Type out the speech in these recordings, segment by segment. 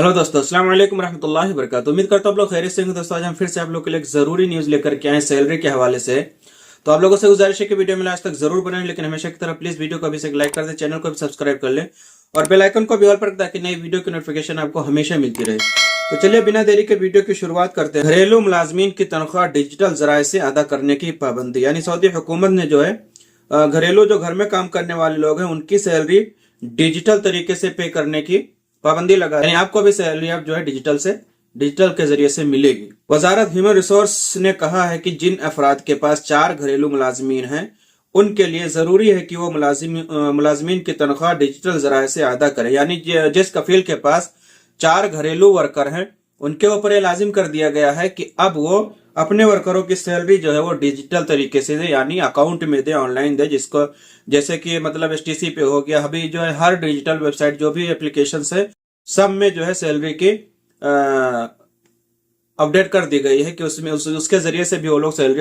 Hello दोस्तों, अस्सलाम वालेकुम रहमतुल्लाहि व बरकातुहू। उम्मीद करता हूं आप लोग खैरियत से होंगे। दोस्तों आज हम फिर से आप लोग के लिए एक जरूरी न्यूज लेकर के आए सैलरी के हवाले से। तो आप लोगों से गुजारिश है कि वीडियो में लास्ट तक जरूर बनाएं, लेकिन हमेशा की तरह प्लीज वीडियो को अभी से लाइक कर दें, चैनल को भी सब्सक्राइब कर लें और बेल आइकन को भी ऑल पर, ताकि नई वीडियो की नोटिफिकेशन आपको हमेशा मिलती रहे। तो चलिए बिना देरी के वीडियो की शुरुआत करते हैं। घरेलू मुलाजमीन की तनख्वाह डिजिटल जराये से अदा करने की पाबंदी, यानी सऊदी हुकूमत ने जो है घरेलू जो घर में काम करने वाले लोग हैं उनकी सैलरी डिजिटल तरीके से पे करने की पाबंदी लगा, यानी आपको भी सैलरी आप जो है डिजिटल के जरिए से मिलेगी। वजारत ह्यूमन रिसोर्स ने कहा है कि जिन अफराद के पास 4 घरेलू मुलाजमीन हैं उनके लिए जरूरी है कि वो मुलाजमीन की तनख्वाह डिजिटल जराये से अदा करें, यानी जिस कफील के पास 4 घरेलू वर्कर हैं उनके ऊपर यह लाजिम कर दिया गया है कि अब वो अपने वर्करों की सैलरी जो है वो डिजिटल तरीके से दे, यानी अकाउंट में दे, ऑनलाइन दे, जिसको जैसे कि मतलब एसटीसी पे हो गया, अभी जो है हर डिजिटल वेबसाइट जो भी एप्लीकेशन है सब में जो है सैलरी की अपडेट कर दी गई है कि उसमें उसके जरिए से भी वो लोग सैलरी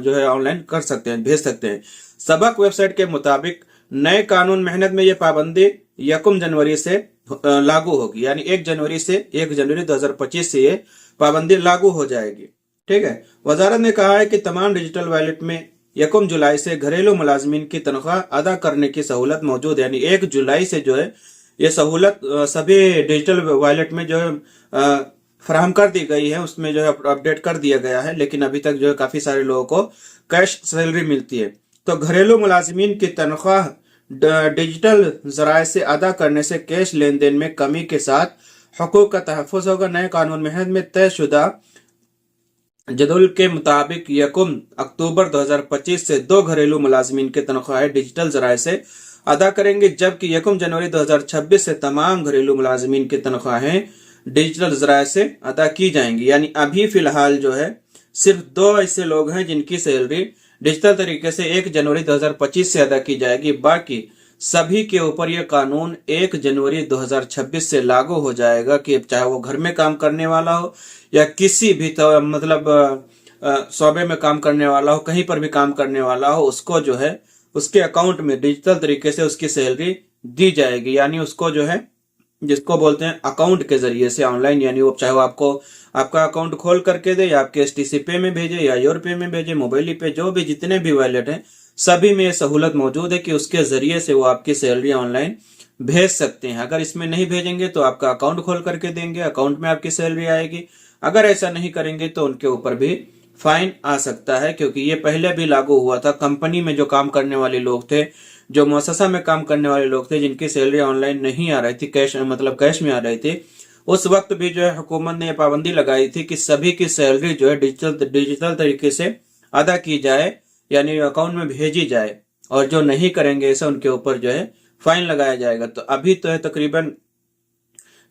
जो है ऑनलाइन कर सकते हैं, भेज सकते हैं। सबक वेबसाइट के मुताबिक नए कानून मेहनत में ये पाबंदी 1 जनवरी से लागू होगी, यानी 1 जनवरी 2025 से ये पाबंदी लागू हो जाएगी। ठीक है। वजारत ने कहा है कि तमाम डिजिटल वॉलेट में 1 जुलाई से घरेलू मुलाजमीन की तनख्वाह अदा करने की सहूलत मौजूद है, यानी 1 जुलाई से जो है ये सहूलत सभी डिजिटल वॉलेट में जो है फराहम कर दी गई है, उसमें जो है अपडेट कर दिया गया है, लेकिन अभी तक जो है काफी सारे लोगों को कैश सैलरी मिलती है। तो घरेलू मुलाजमीन की तनख्वाह डिजिटल जराये से अदा करने से कैश लेन देन में कमी के साथ हुकूक का तहफ़्फ़ुज़ होगा। नए कानून मेहनत में तयशुदा जदवल के मुताबिक 1 अक्टूबर 2025 से 2 घरेलू मुलाजमीन की तनख्वाहें डिजिटल जराये से अदा करेंगे, जबकि 1 जनवरी 2026 से तमाम घरेलू मुलाजमीन की तनख्वाहें डिजिटल जराये से अदा की जाएंगी। यानी अभी फिलहाल जो है सिर्फ 2 ऐसे लोग हैं जिनकी सैलरी डिजिटल तरीके से 1 जनवरी 2025 से अदा की जाएगी। बाकी सभी के ऊपर यह कानून 1 जनवरी 2026 से लागू हो जाएगा कि चाहे वो घर में काम करने वाला हो या किसी भी मतलब शोबे में काम करने वाला हो, कहीं पर भी काम करने वाला हो, उसको जो है उसके अकाउंट में डिजिटल तरीके से उसकी सैलरी दी जाएगी। यानी उसको जो है जिसको बोलते हैं अकाउंट के जरिए से ऑनलाइन, यानी वो चाहे वो आपको आपका अकाउंट खोल करके दे या आपके एसटीसी पे में भेजे या योर पे में भेजे, मोबाइल पे, जो भी जितने भी वॉलेट हैं सभी में ये सहूलत मौजूद है कि उसके जरिए से वो आपकी सैलरी ऑनलाइन भेज सकते हैं। अगर इसमें नहीं भेजेंगे तो आपका अकाउंट खोल करके देंगे, अकाउंट में आपकी सैलरी आएगी। अगर ऐसा नहीं करेंगे तो उनके ऊपर भी फाइन आ सकता है, क्योंकि ये पहले भी लागू हुआ था। कंपनी में जो काम करने वाले लोग थे, जो मुअस्ससा में काम करने वाले लोग थे, जिनकी सैलरी ऑनलाइन नहीं आ रही थी, कैश कैश में आ रही थी, उस वक्त भी जो है हुकूमत ने पाबंदी लगाई थी कि सभी की सैलरी जो है डिजिटल तरीके से अदा की जाए, यानी अकाउंट में भेजी जाए, और जो नहीं करेंगे ऐसा उनके ऊपर जो है फाइन लगाया जाएगा। तो अभी तो है तकरीबन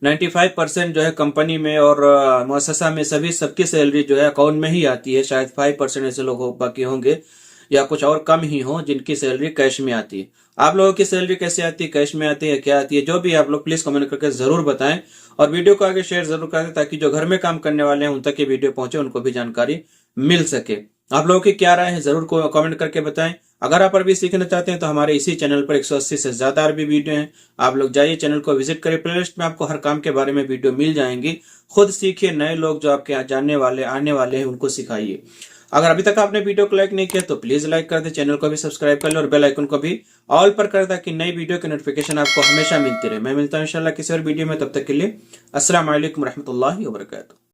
95% जो है कंपनी में और मुअस्ससा में सबकी सैलरी जो है अकाउंट में ही आती है। शायद 5% ऐसे लोग बाकी होंगे या कुछ और कम ही हो जिनकी सैलरी कैश में आती है। आप लोगों की सैलरी कैसे आती है, कैश में आती है, क्या आती है, जो भी आप लोग प्लीज कमेंट करके जरूर बताएं और वीडियो को आगे शेयर जरूर करें, ताकि जो घर में काम करने वाले हैं उन तक ये वीडियो पहुंचे, उनको भी जानकारी मिल सके। आप लोगों की क्या राय है जरूर कमेंट करके बताएं। अगर आप अरबी सीखना चाहते हैं तो हमारे इसी चैनल पर 180 से ज्यादा अरबी वीडियो हैं, आप लोग जाइए चैनल को विजिट करें। प्लेलिस्ट में आपको हर काम के बारे में वीडियो मिल जाएंगी। खुद सीखिए, नए लोग जो आपके यहाँ जानने वाले आने वाले हैं उनको सिखाइए। अगर अभी तक आपने वीडियो को लाइक नहीं किया तो प्लीज लाइक कर दे, चैनल को भी सब्सक्राइब कर ले और बेल आइकन को भी ऑल पर कर दे, ताकि नई वीडियो की नोटिफिकेशन आपको हमेशा मिलती रहे। मैं मिलता हूं इंशाल्लाह किसी और वीडियो में, तब तक के लिए अस्सलाम वालेकुम रहमतुल्लाहि व बरकातुहू।